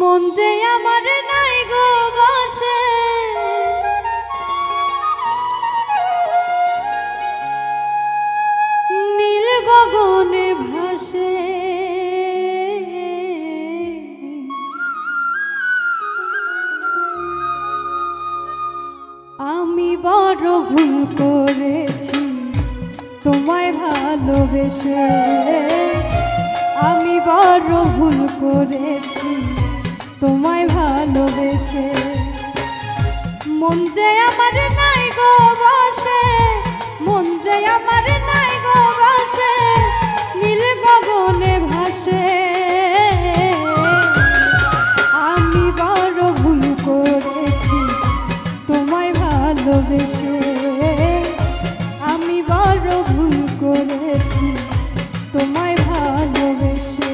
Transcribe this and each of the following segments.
মন যে আমার নাই গো বসে, নীল গগনে ভাসে। আমি বড় ভুল করেছি তোমায় ভালোবেসে, আমি বড় ভুল করেছি তোমায় ভালোবেসে। মন যে আমার নাই গো বসে, মন যে আমার নাই গো বসে, নীল গগনে ভাসে। আমি বড় ভুল করেছি তোমায় ভালোবেসে, আমি বড় ভুল করেছি তোমায় ভালোবেসে।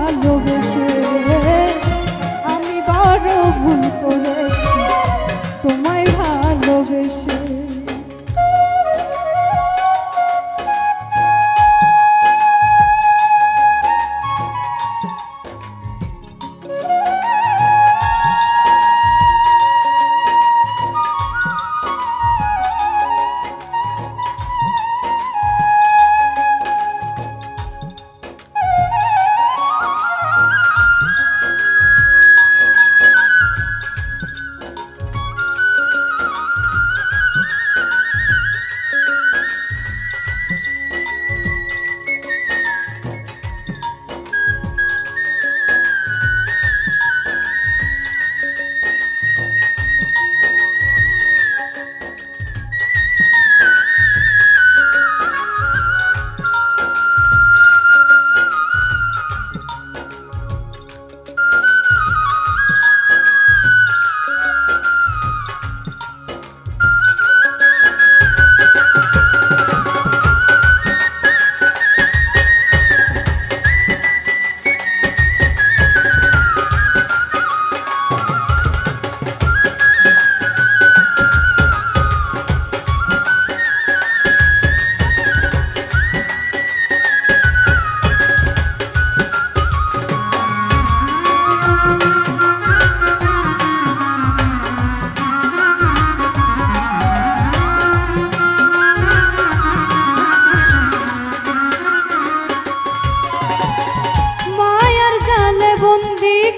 ভালোবেসে আমি বড় ভুল করেছি তোমায় ভালোবেসে।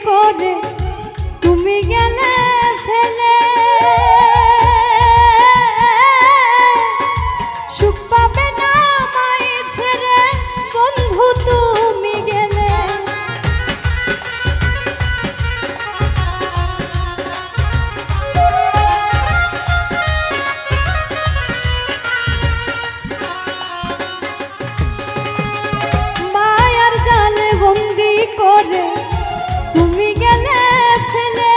করে তুমি গেলে ফেলে সুখ পাবে না মাই ছেড়ে বন্ধু তুমি গেলে মায়ার জালে বন্দি করে তুমি গেলে ফেলে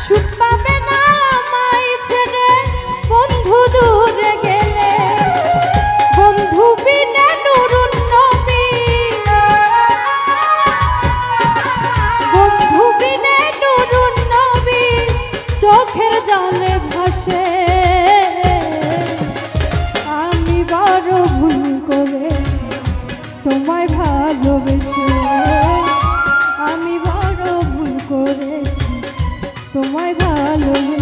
সুখ পাবে না মাই ছেড়ে বন্ধু দূরে গেলে বন্ধু বিনে নুরুন নবী বন্ধু বিনে নুরুন নবী চোখের জলে ভাসে আমি বড় ভুল করেছি তোমায় ভালোবেসে আমি বড় ভুল করেছি তোমায় ভালোবেসে।